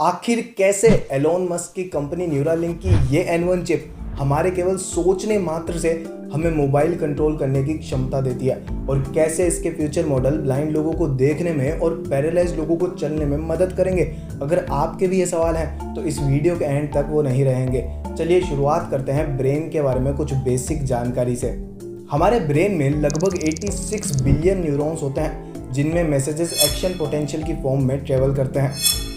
आखिर कैसे Elon Musk की कंपनी न्यूरालिंक की ये N1 चिप हमारे केवल सोचने मात्र से हमें मोबाइल कंट्रोल करने की क्षमता देती है और कैसे इसके फ्यूचर मॉडल ब्लाइंड लोगों को देखने में और पैरालाइज्ड लोगों को चलने में मदद करेंगे। अगर आपके भी ये सवाल हैं तो इस वीडियो के एंड तक वो नहीं रहेंगे। चलिए शुरुआत करते हैं ब्रेन के बारे में कुछ बेसिक जानकारी से। हमारे ब्रेन में लगभग 86 बिलियन न्यूरॉन्स होते हैं जिनमें मैसेजेस एक्शन पोटेंशियल की फॉर्म में ट्रेवल करते हैं।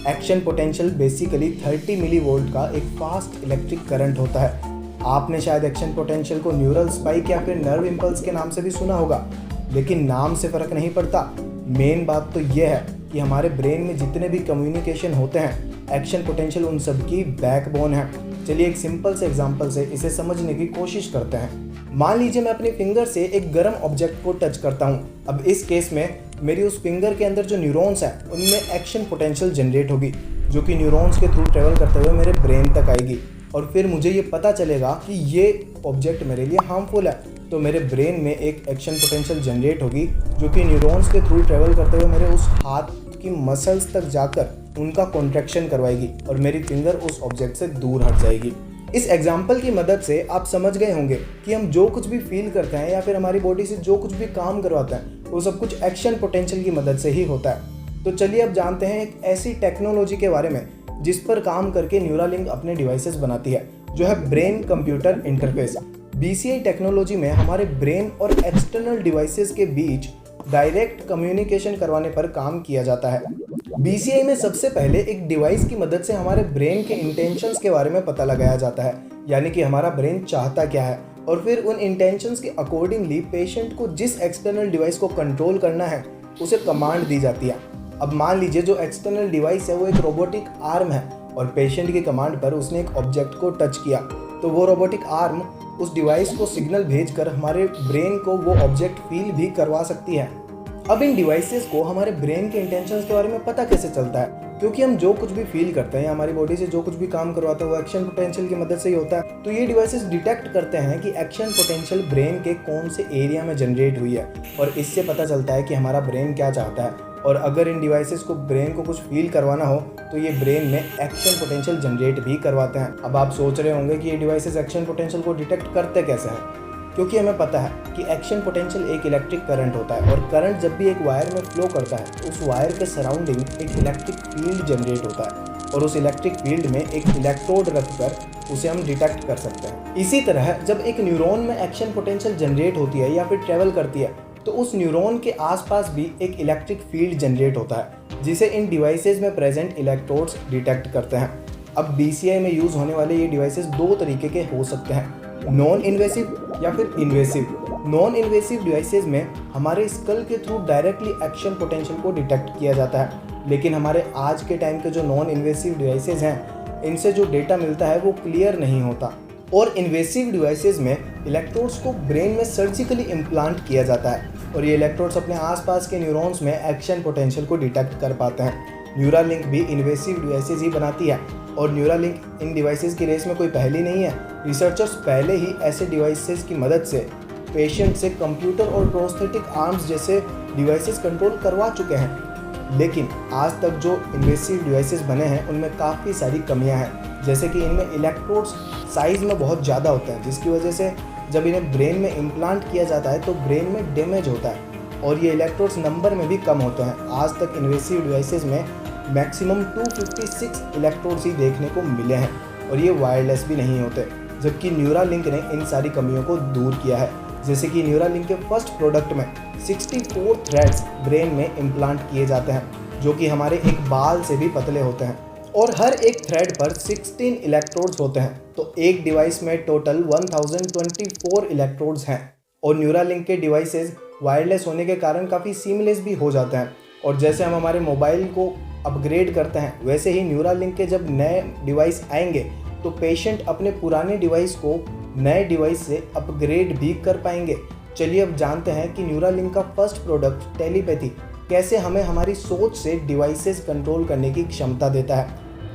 एक्शन पोटेंशियल बेसिकली 30 मिलीवोल्ट का एक फास्ट इलेक्ट्रिक करंट होता है। आपने शायद एक्शन पोटेंशियल को न्यूरल स्पाइक या फिर नर्व इंपल्स के नाम से भी सुना होगा, लेकिन नाम से फ़र्क नहीं पड़ता। मेन बात तो यह है कि हमारे ब्रेन में जितने भी कम्युनिकेशन होते हैं, एक्शन पोटेंशियल उन सब की बैकबोन है। चलिए एक सिंपल से एग्जांपल से इसे समझने की कोशिश करते हैं। मान लीजिए मैं अपने फिंगर से एक गर्म ऑब्जेक्ट को टच करता हूँ। अब इस केस में मेरी उस फिंगर के अंदर जो न्यूरॉन्स हैं उनमें एक्शन पोटेंशियल जनरेट होगी, जो कि न्यूरॉन्स के थ्रू ट्रेवल करते हुए मेरे ब्रेन तक आएगी और फिर मुझे ये पता चलेगा कि ये ऑब्जेक्ट मेरे लिए हार्मफुल है। तो मेरे ब्रेन में एक एक्शन पोटेंशियल जनरेट होगी जो कि न्यूरॉन्स के थ्रू ट्रेवल करते हुए मेरे उस हाथ की मसल्स तक जाकर उनका कॉन्ट्रैक्शन करवाएगी और मेरी फिंगर उस ऑब्जेक्ट से दूर हट जाएगी। इस एग्जाम्पल की मदद से आप समझ गए होंगे कि हम जो कुछ भी फील करते हैं या फिर हमारी बॉडी से जो कुछ भी काम करवाते हैं वो सब कुछ एक्शन पोटेंशियल की मदद से ही होता है। तो चलिए अब जानते हैं एक ऐसी टेक्नोलॉजी के बारे में जिस पर काम करके न्यूरालिंक अपने डिवाइसेस बनाती है, जो है brain computer interface. BCI technology में हमारे ब्रेन और एक्सटर्नल डिवाइसेस के बीच डायरेक्ट कम्युनिकेशन करवाने पर काम किया जाता है। BCI में सबसे पहले एक डिवाइस की मदद से हमारे ब्रेन के इंटेंशंस के बारे में पता लगाया जाता है, यानी कि हमारा ब्रेन चाहता क्या है, और फिर उन इंटेंशंस के अकॉर्डिंगली पेशेंट को जिस एक्सटर्नल डिवाइस को कंट्रोल करना है उसे कमांड दी जाती है। अब मान लीजिए जो एक्सटर्नल डिवाइस है वो एक रोबोटिक आर्म है और पेशेंट की कमांड पर उसने एक ऑब्जेक्ट को टच किया, तो वो रोबोटिक आर्म उस डिवाइस को सिग्नल भेजकर हमारे ब्रेन को वो ऑब्जेक्ट फील भी करवा सकती है। अब इन डिवाइसेस को हमारे ब्रेन के इंटेंशंस के बारे में पता कैसे चलता है? क्योंकि हम जो कुछ भी फील करते हैं या हमारी बॉडी से जो कुछ भी काम करवाते हैं वो एक्शन पोटेंशियल की मदद से ही होता है। तो ये डिवाइसेस डिटेक्ट करते हैं कि एक्शन पोटेंशियल ब्रेन के कौन से एरिया में जनरेट हुई है और इससे पता चलता है कि हमारा ब्रेन क्या चाहता है। और अगर इन डिवाइसेस को ब्रेन को कुछ फील करवाना हो तो ये ब्रेन में एक्शन पोटेंशियल जनरेट भी करवाते हैं। अब आप सोच रहे होंगे कि ये डिवाइसेस एक्शन पोटेंशियल को डिटेक्ट करते कैसे हैं? क्योंकि हमें पता है कि एक्शन पोटेंशियल एक इलेक्ट्रिक करंट होता है और करंट जब भी एक वायर में फ्लो करता है तो उस वायर के सराउंडिंग एक इलेक्ट्रिक फील्ड जनरेट होता है और उस इलेक्ट्रिक फील्ड में एक इलेक्ट्रोड रखकर उसे हम डिटेक्ट कर सकते हैं। इसी तरह जब एक न्यूरॉन में एक्शन पोटेंशियल जनरेट होती है या फिर ट्रेवल करती है तो उस न्यूरॉन के आसपास भी एक इलेक्ट्रिक फील्ड जनरेट होता है जिसे इन डिवाइसेज में प्रेजेंट इलेक्ट्रोड्स डिटेक्ट करते हैं। अब BCI में यूज़ होने वाले ये डिवाइसेस दो तरीके के हो सकते हैं, नॉन इन्वेसिव या फिर इन्वेसिव। नॉन इन्वेसिव डिवाइसेस में हमारे स्कल के थ्रू डायरेक्टली एक्शन पोटेंशियल को डिटेक्ट किया जाता है, लेकिन हमारे आज के टाइम के जो नॉन इन्वेसिव डिवाइसेस हैं इनसे जो डेटा मिलता है वो क्लियर नहीं होता। और इन्वेसिव डिवाइसेस में इलेक्ट्रोड्स को ब्रेन में सर्जिकली इम्प्लांट किया जाता है और ये इलेक्ट्रोड्स अपने आसपास के न्यूरॉन्स में एक्शन पोटेंशियल को डिटेक्ट कर पाते हैं। न्यूरालिंक भी इन्वेसिव डिवाइसेस ही बनाती है और न्यूरालिंक इन डिवाइसेस की रेस में कोई पहली नहीं है। रिसर्चर्स पहले ही ऐसे डिवाइसेस की मदद से पेशेंट से कंप्यूटर और प्रोस्थेटिक आर्म्स जैसे डिवाइसेस कंट्रोल करवा चुके हैं, लेकिन आज तक जो इन्वेसिव डिवाइसेस बने हैं उनमें काफ़ी सारी कमियां हैं, जैसे कि इनमें इलेक्ट्रोड्स साइज़ में बहुत ज़्यादा होते हैं जिसकी वजह से जब इन्हें ब्रेन में इम्प्लांट किया जाता है तो ब्रेन में डैमेज होता है और ये इलेक्ट्रोड्स नंबर में भी कम होते हैं। आज तक इन्वेसिव डिवाइसेस में मैक्सिमम 256 इलेक्ट्रोड्स ही देखने को मिले हैं और ये वायरलेस भी नहीं होते, जबकि न्यूरालिंक ने इन सारी कमियों को दूर किया है। जैसे कि न्यूरालिंक के फर्स्ट प्रोडक्ट में 64 थ्रेड्स ब्रेन में इम्प्लांट किए जाते हैं जो कि हमारे एक बाल से भी पतले होते हैं और हर एक थ्रेड पर 16 इलेक्ट्रोड्स होते हैं। तो एक डिवाइस में टोटल 1024 इलेक्ट्रोड्स हैं और न्यूरालिंक के डिवाइसेस वायरलेस होने के कारण काफ़ी सीमलेस भी हो जाते हैं। और जैसे हम हमारे मोबाइल को अपग्रेड करते हैं वैसे ही न्यूरालिंक के जब नए डिवाइस आएंगे तो पेशेंट अपने पुराने डिवाइस को नए डिवाइस से अपग्रेड भी कर पाएंगे। चलिए अब जानते हैं कि न्यूरालिंक का फर्स्ट प्रोडक्ट टेलीपैथी कैसे हमें हमारी सोच से डिवाइसेस कंट्रोल करने की क्षमता देता है,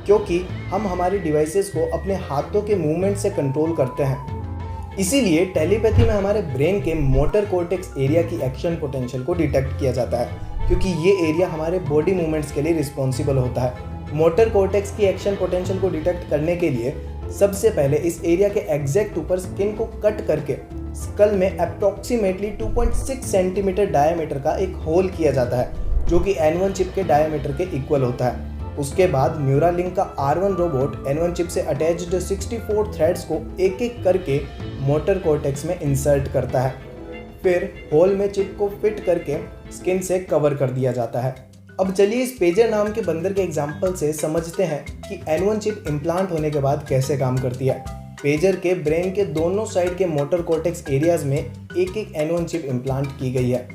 क्योंकि हम हमारी डिवाइसेस को अपने हाथों के मूवमेंट से कंट्रोल करते हैं। इसीलिए टेलीपैथी में हमारे ब्रेन के मोटर कॉर्टेक्स एरिया की एक्शन पोटेंशियल को डिटेक्ट किया जाता है, क्योंकि ये एरिया हमारे बॉडी मूवमेंट्स के लिए रिस्पॉन्सिबल होता है। मोटर कॉर्टेक्स की एक्शन पोटेंशियल को डिटेक्ट करने के लिए सबसे पहले इस एरिया के एग्जैक्ट ऊपर स्किन को कट करके स्कल में अप्रोक्सीमेटली 2.6 सेंटीमीटर डायमीटर का एक होल किया जाता है, जो कि N1 चिप के डायमीटर के इक्वल होता है। उसके बाद न्यूरालिंक का R1 रोबोट N1 चिप से अटैच्ड 64 थ्रेड्स को एक एक करके मोटर कॉर्टेक्स में इंसर्ट करता है। फिर होल में चिप को फिट करके स्किन से कवर कर दिया जाता है। अब चलिए इस पेजर नाम के बंदर के एग्जाम्पल से समझते हैं कि N1 चिप इम्प्लांट होने के बाद कैसे काम करती है। पेजर के ब्रेन के दोनों साइड के मोटर कॉर्टेक्स एरियाज में एक एक N1 चिप इम्प्लांट की गई है।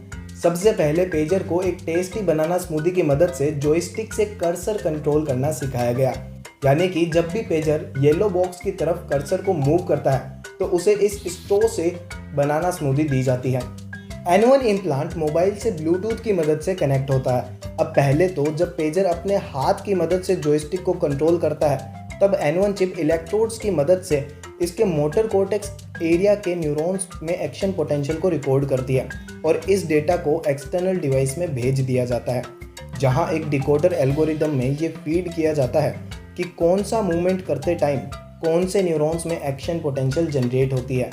सबसे पहले पेजर को एक टेस्टी बनाना स्मूदी की मदद से जॉयस्टिक से कर्सर कंट्रोल करना सिखाया गया, यानी कि जब भी पेजर येलो बॉक्स की तरफ कर्सर को मूव करता है तो उसे इस स्टो से बनाना स्मूदी दी जाती है। N1 इम्प्लांट मोबाइल से ब्लूटूथ की मदद से कनेक्ट होता है। अब पहले तो जब पेजर अपने हाथ की मदद से जॉयस्टिक को कंट्रोल करता है, तब N1 चिप इलेक्ट्रोड्स की मदद से इसके मोटर कॉर्टेक्स एरिया के न्यूरॉन्स में एक्शन पोटेंशियल को रिकॉर्ड करती है और इस डेटा को एक्सटर्नल डिवाइस में भेज दिया जाता है, जहां एक डिकोडर एल्गोरिदम में ये फीड किया जाता है कि कौन सा मूवमेंट करते टाइम कौन से न्यूरॉन्स में एक्शन पोटेंशियल जनरेट होती है।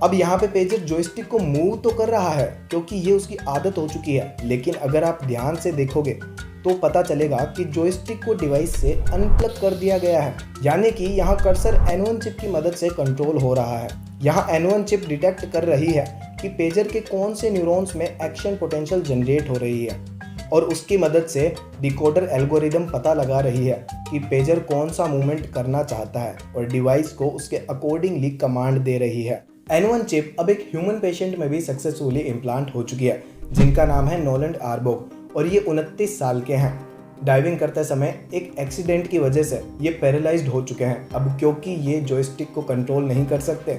अब यहाँ पे पेजर जॉयस्टिक को मूव तो कर रहा है क्योंकि ये उसकी आदत हो चुकी है, लेकिन अगर आप ध्यान से देखोगे तो पता चलेगा कि जॉयस्टिक को डिवाइस से अनप्लग कर दिया गया है, यानी कि यहाँ कर्सर N1 चिप की मदद से कंट्रोल हो रहा है। यहाँ N1 चिप डिटेक्ट कर रही है कि पेजर के कौन से न्यूरॉन्स में एक्शन पोटेंशियल जनरेट हो रही है और उसकी मदद से डिकोडर एल्गोरिदम पता लगा रही है कि पेजर कौन सा मूवमेंट करना चाहता है और डिवाइस को उसके अकॉर्डिंगली कमांड दे रही है। N1 चिप अब एक ह्यूमन पेशेंट में भी सक्सेसफुली इम्प्लांट हो चुकी है, जिनका नाम है नोलैंड आर्बोग और ये 29 साल के हैं। डाइविंग करते समय एक एक्सीडेंट की वजह से ये पैरालाइज्ड हो चुके हैं। अब क्योंकि ये जॉयस्टिक को कंट्रोल नहीं कर सकते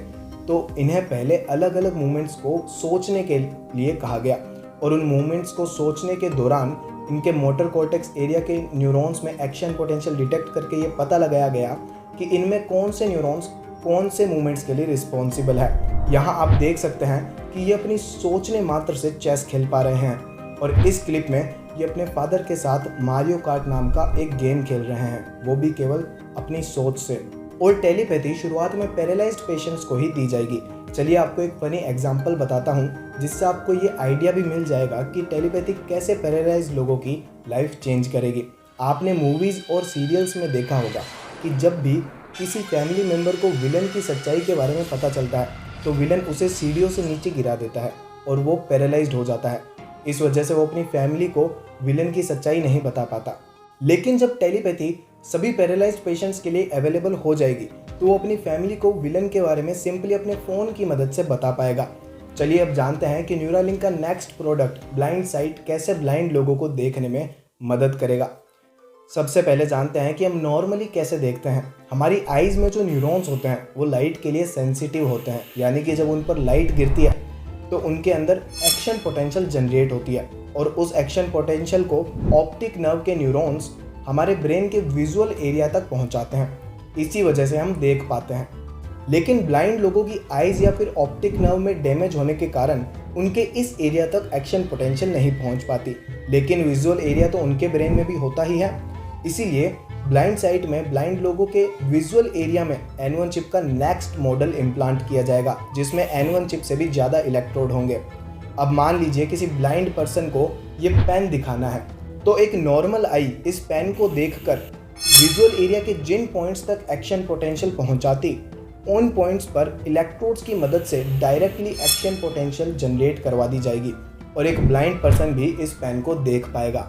तो इन्हें पहले अलग अलग मूवमेंट्स को सोचने के लिए कहा गया और उन मूवमेंट्स को सोचने के दौरान इनके मोटर कॉर्टेक्स एरिया के न्यूरॉन्स में एक्शन पोटेंशियल डिटेक्ट करके ये पता लगाया गया कि इनमें कौन से न्यूरॉन्स कौन से मूवमेंट्स के लिए रिस्पॉन्सिबल है। यहाँ आप देख सकते हैं कि ये अपनी सोचने मात्र से चेस खेल पा रहे हैं और इस क्लिप में ये अपने फादर के साथ मारियो कार्ट नाम का एक गेम खेल रहे हैं, वो भी केवल अपनी सोच से। और टेलीपैथी शुरुआत में पैरालाइज्ड पेशेंट्स को ही दी जाएगी। चलिए आपको एक फनी एग्जांपल बताता हूँ जिससे आपको ये आइडिया भी मिल जाएगा कि टेलीपैथी कैसे पैरालाइज्ड लोगों की लाइफ चेंज करेगी। आपने मूवीज़ और सीरियल्स में देखा होगा कि जब भी किसी फैमिली मेम्बर को विलन की सच्चाई के बारे में पता चलता है तो विलन उसे सीढ़ियों से नीचे गिरा देता है और वो पैरालाइज्ड हो जाता है। इस वजह से वो अपनी फैमिली को विलन की सच्चाई नहीं बता पाता। लेकिन जब टेलीपैथी सभी पैरालाइज्ड पेशेंट्स के लिए अवेलेबल हो जाएगी तो वो अपनी फैमिली को विलन के बारे में सिंपली अपने फ़ोन की मदद से बता पाएगा। चलिए अब जानते हैं कि न्यूरालिंक का नेक्स्ट प्रोडक्ट ब्लाइंड साइट कैसे ब्लाइंड लोगों को देखने में मदद करेगा। सबसे पहले जानते हैं कि हम नॉर्मली कैसे देखते हैं। हमारी आइज़ में जो न्यूरॉन्स होते हैं वो लाइट के लिए सेंसिटिव होते हैं, यानी कि जब उन पर लाइट गिरती है तो उनके अंदर एक्शन पोटेंशियल जनरेट होती है और उस एक्शन पोटेंशियल को ऑप्टिक नर्व के न्यूरॉन्स हमारे ब्रेन के विजुअल एरिया तक पहुंचाते हैं। इसी वजह से हम देख पाते हैं। लेकिन ब्लाइंड लोगों की आइज़ या फिर ऑप्टिक नर्व में डैमेज होने के कारण उनके इस एरिया तक एक्शन पोटेंशियल नहीं पहुंच पाती, लेकिन विजुअल एरिया तो उनके ब्रेन में भी होता ही है। इसीलिए ब्लाइंड साइट में ब्लाइंड लोगों के विजुअल एरिया में N1 चिप का नेक्स्ट मॉडल इम्प्लांट किया जाएगा, जिसमें N1 चिप से भी ज़्यादा इलेक्ट्रोड होंगे। अब मान लीजिए किसी ब्लाइंड पर्सन को ये पेन दिखाना है, तो एक नॉर्मल आई इस पेन को देखकर विजुअल एरिया के जिन पॉइंट्स तक एक्शन पोटेंशियल पहुंचाती, उन पॉइंट्स पर इलेक्ट्रोड्स की मदद से डायरेक्टली एक्शन पोटेंशियल जनरेट करवा दी जाएगी और एक ब्लाइंड पर्सन भी इस पेन को देख पाएगा।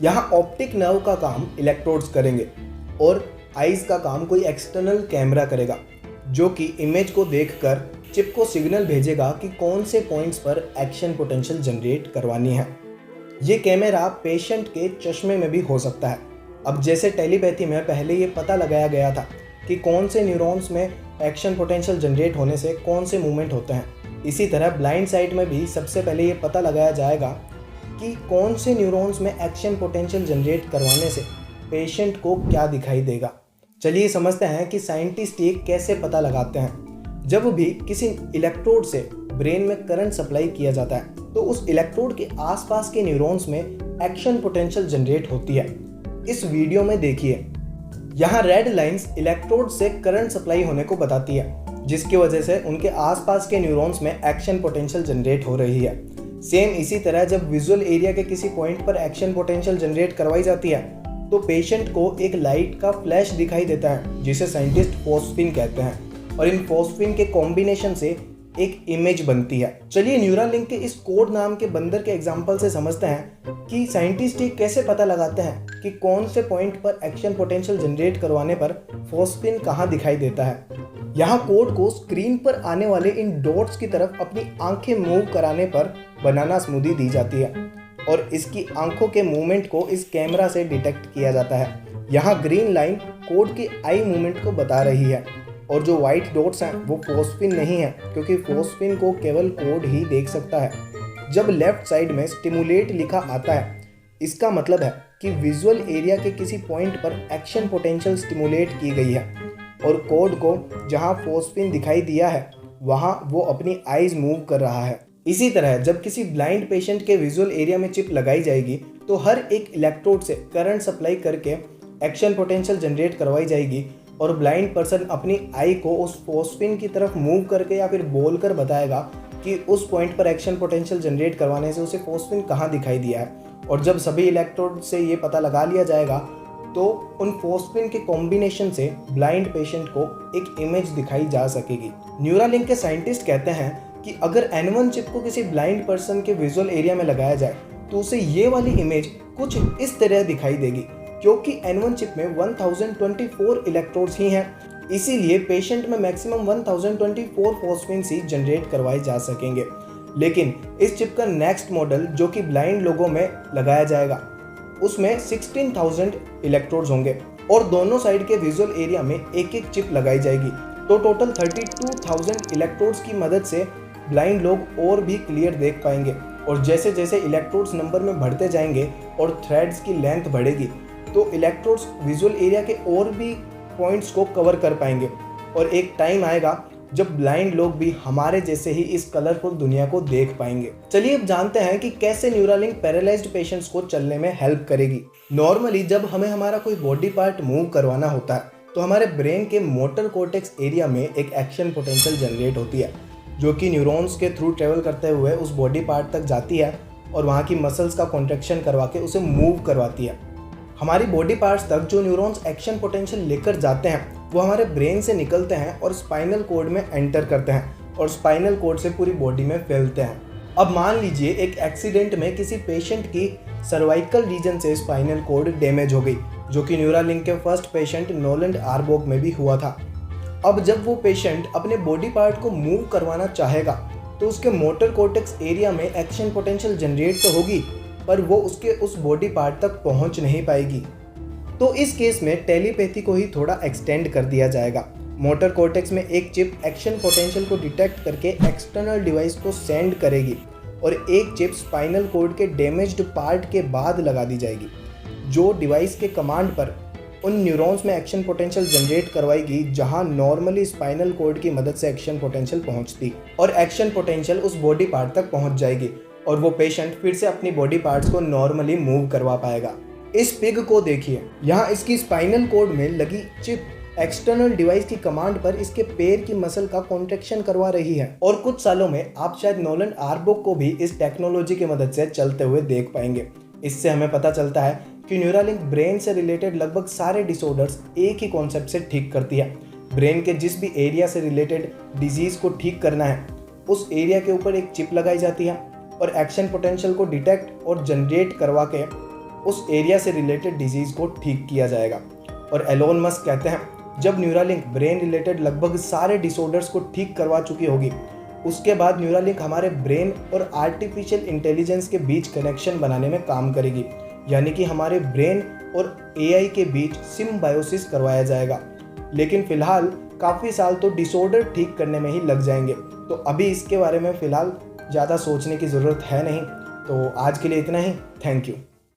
यहाँ ऑप्टिक नर्व का काम इलेक्ट्रोड्स करेंगे और आइज़ का काम कोई एक्सटर्नल कैमरा करेगा, जो कि इमेज को देखकर चिप को सिग्नल भेजेगा कि कौन से पॉइंट्स पर एक्शन पोटेंशियल जनरेट करवानी है। ये कैमरा पेशेंट के चश्मे में भी हो सकता है। अब जैसे टेलीपैथी में पहले ये पता लगाया गया था कि कौन से न्यूरॉन्स में एक्शन पोटेंशियल जनरेट होने से कौन से मूवमेंट होते हैं, इसी तरह ब्लाइंड साइट में भी सबसे पहले ये पता लगाया जाएगा कि कौन से न्यूरॉन्स में एक्शन पोटेंशियल जनरेट करवाने से पेशेंट को क्या दिखाई देगा। चलिए समझते हैं कि साइंटिस्ट ये कैसे पता लगाते हैं। जब भी किसी इलेक्ट्रोड से ब्रेन में करंट सप्लाई किया जाता है तो उस इलेक्ट्रोड के आसपास के न्यूरॉन्स में एक्शन पोटेंशियल जनरेट होती है। इस वीडियो में देखिए। यहाँ रेड लाइंस इलेक्ट्रोड से करंट सप्लाई होने को बताती है, जिसकी वजह से उनके आसपास के न्यूरॉन्स में एक्शन पोटेंशियल जनरेट हो रही है। सेम इसी तरह जब विजुअल एरिया के किसी पॉइंट पर एक्शन पोटेंशियल जनरेट करवाई जाती है तो पेशेंट को एक लाइट का फ्लैश दिखाई देता है, जिसे साइंटिस्ट फोस्फिन कहते हैं, और इन फोस्फिन के कॉम्बिनेशन से एक इमेज बनती है। चलिए न्यूरालिंक के इस कोड नाम के बंदर के एग्जांपल से समझते हैं कि साइंटिस्ट ये कैसे पता लगाते हैं कि कौन से पॉइंट पर एक्शन पोटेंशियल जनरेट करवाने पर फोस्फिन कहाँ दिखाई देता है। यहाँ कोड को स्क्रीन पर आने वाले इन डॉट्स की तरफ अपनी आंखें मूव कराने पर बनाना स्मूदी दी जाती है और इसकी आंखों के मूवमेंट को इस कैमरा से डिटेक्ट किया जाता है। यहाँ ग्रीन लाइन कोड की आई मूवमेंट को बता रही है और जो व्हाइट डॉट्स हैं वो फोस्फिन नहीं है, क्योंकि फोस्फिन को केवल कोड ही देख सकता है। जब लेफ्ट साइड में स्टिमुलेट लिखा आता है, इसका मतलब है कि विजुअल एरिया के किसी पॉइंट पर एक्शन पोटेंशियल स्टिमुलेट की गई है और कोड को जहां फोस्फिन दिखाई दिया है वहां वो अपनी आईज मूव कर रहा है। इसी तरह जब किसी ब्लाइंड पेशेंट के विजुअल एरिया में चिप लगाई जाएगी तो हर एक इलेक्ट्रोड से करंट सप्लाई करके एक्शन पोटेंशियल जनरेट करवाई जाएगी और ब्लाइंड पर्सन अपनी आई को उस फोस्फिन की तरफ मूव करके या फिर बोलकर बताएगा कि उस पॉइंट पर एक्शन पोटेंशियल जनरेट करवाने से उसे फोस्फिन कहाँ दिखाई दिया है। और जब सभी इलेक्ट्रोड से ये पता लगा लिया जाएगा तो उन फोस्फिन के कॉम्बिनेशन से ब्लाइंड पेशेंट को एक इमेज दिखाई जा सकेगी। न्यूरालिंक के साइंटिस्ट कहते हैं कि अगर N1 चिप को किसी ब्लाइंड पर्सन के विजुअल एरिया में लगाया जाए तो उसे ये वाली इमेज कुछ इस तरह दिखाई देगी, क्योंकि N1 चिप में 1024 इलेक्ट्रोड्स ही हैं, इसीलिए पेशेंट में मैक्सिमम 1024 फोस्फिन सी जनरेट करवाए जा सकेंगे। लेकिन इस चिप का नेक्स्ट मॉडल जो कि ब्लाइंड लोगों में लगाया जाएगा उसमें 16,000 इलेक्ट्रोड्स होंगे और दोनों साइड के विजुअल एरिया में एक एक चिप लगाई जाएगी, तो टोटल 32,000 इलेक्ट्रोड्स की मदद से ब्लाइंड लोग और भी क्लियर देख पाएंगे। और जैसे जैसे इलेक्ट्रोड्स नंबर में बढ़ते जाएंगे और थ्रेड्स की लेंथ बढ़ेगी तो इलेक्ट्रोड्स विजुअल एरिया के और भी पॉइंट्स को कवर कर पाएंगे और एक टाइम आएगा जब ब्लाइंड लोग भी हमारे जैसे ही इस कलरफुल दुनिया को देख पाएंगे। चलिए अब जानते हैं कि कैसे न्यूरालिंक पैरालाइज्ड पेशेंट्स को चलने में हेल्प करेगी। नॉर्मली जब हमें हमारा कोई बॉडी पार्ट मूव करवाना होता है तो हमारे ब्रेन के मोटर कॉर्टेक्स एरिया में एक एक्शन पोटेंशियल जनरेट होती है, जो कि न्यूरॉन्स के थ्रू ट्रेवल करते हुए उस बॉडी पार्ट तक जाती है और वहाँ की मसल्स का कॉन्ट्रैक्शन करवा के उसे मूव करवाती है। हमारी बॉडी पार्ट्स तक जो न्यूरॉन्स एक्शन पोटेंशियल लेकर जाते हैं वो हमारे ब्रेन से निकलते हैं और स्पाइनल कॉर्ड में एंटर करते हैं और स्पाइनल कॉर्ड से पूरी बॉडी में फैलते हैं। अब मान लीजिए एक एक्सीडेंट में किसी पेशेंट की सर्वाइकल रीजन से स्पाइनल कॉर्ड डैमेज हो गई, जो कि न्यूरालिंक के फर्स्ट पेशेंट नोलैंड आर्बोग में भी हुआ था। अब जब वो पेशेंट अपने बॉडी पार्ट को मूव करवाना चाहेगा तो उसके मोटर कॉर्टेक्स एरिया में एक्शन पोटेंशियल जनरेट तो होगी, पर वो उसके उस बॉडी पार्ट तक पहुंच नहीं पाएगी। तो इस केस में टेलीपैथी को ही थोड़ा एक्सटेंड कर दिया जाएगा। मोटर कॉर्टेक्स में एक चिप एक्शन पोटेंशियल को डिटेक्ट करके एक्सटर्नल डिवाइस को सेंड करेगी और एक चिप स्पाइनल कॉर्ड के डैमेज्ड पार्ट के बाद लगा दी जाएगी, जो डिवाइस के कमांड पर उन न्यूरॉन्स में एक्शन पोटेंशियल जनरेट करवाएगी जहां नॉर्मली स्पाइनल कॉर्ड की मदद से एक्शन पोटेंशियल पहुंचती, और एक्शन पोटेंशियल उस बॉडी पार्ट तक पहुंच जाएगी और वो पेशेंट फिर से अपनी बॉडी पार्ट्स को नॉर्मली मूव करवा पाएगा। इस पिग को देखिए, यहाँ इसकी स्पाइनल कॉर्ड में लगी चिप एक्सटर्नल डिवाइस की कमांड पर इसके पैर की मसल का कॉन्ट्रैक्शन करवा रही है और कुछ सालों में आप शायद नोलैंड आर्बोग को भी इस टेक्नोलॉजी की मदद से चलते हुए देख पाएंगे। इससे हमें पता चलता है कि न्यूरालिंक ब्रेन से रिलेटेड लगभग सारे डिसऑर्डर्स एक ही कॉन्सेप्ट से ठीक करती है। ब्रेन के जिस भी एरिया से रिलेटेड डिजीज को ठीक करना है उस एरिया के ऊपर एक चिप लगाई जाती है और एक्शन पोटेंशियल को डिटेक्ट और जनरेट करवा के उस एरिया से रिलेटेड डिजीज को ठीक किया जाएगा। और एलोन मस्क कहते हैं जब न्यूरालिंक ब्रेन रिलेटेड लगभग सारे डिसऑर्डर्स को ठीक करवा चुकी होगी उसके बाद न्यूरालिंक हमारे ब्रेन और आर्टिफिशियल इंटेलिजेंस के बीच कनेक्शन बनाने में काम करेगी, यानी कि हमारे ब्रेन और एआई के बीच सिम्बायोसिस करवाया जाएगा। लेकिन फिलहाल काफ़ी साल तो डिसऑर्डर ठीक करने में ही लग जाएंगे, तो अभी इसके बारे में फ़िलहाल ज़्यादा सोचने की ज़रूरत है नहीं। तो आज के लिए इतना ही। Thank you.